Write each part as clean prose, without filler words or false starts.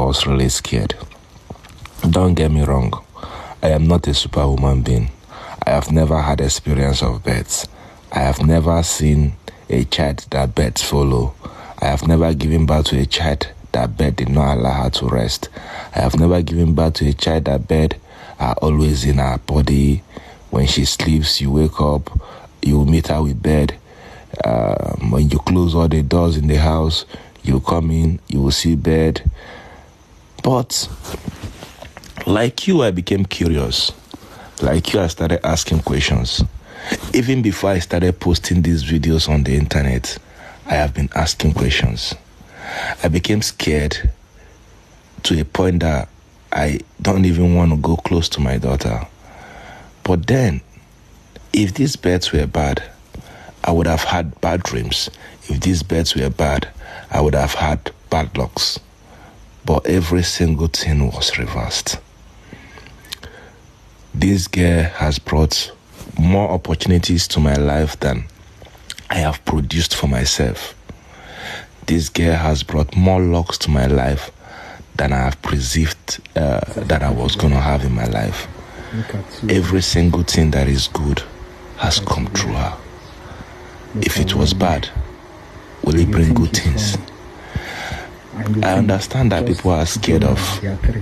was really scared. Don't get me wrong. I am not a superwoman being. I have never had experience of births. I have never seen a child that birds follow. I have never given birth to a child that bird did not allow her to rest. I have never given birth to a child that bird are always in her body. When she sleeps, you wake up, you meet her with bed. When you close all the doors in the house, you come in, you will see bed. But like you, I became curious. Like you, I started asking questions. Even before I started posting these videos on the internet, I have been asking questions. I became scared to a point that I don't even want to go close to my daughter. But then, if these birds were bad, I would have had bad dreams. If these birds were bad, I would have had bad lucks. But every single thing was reversed. This girl has brought more opportunities to my life than I have produced for myself. This girl has brought more lucks to my life than I have perceived that I was going to have in my life. Every single thing that is good has come through her. If it was bad, will it bring good things? I understand that people are scared of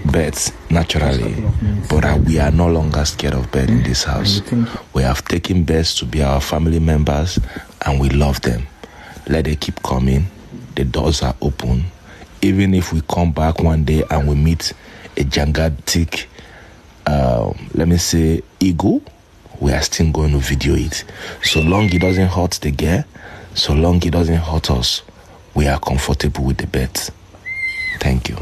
birds naturally, but we are no longer scared of birds in this house. We have taken birds to be our family members and we love them. Let them keep coming. The doors are open. Even if we come back one day and we meet a gigantic, eagle, we are still going to video it. So long it doesn't hurt the girl, so long it doesn't hurt us, we are comfortable with the birds. Thank you.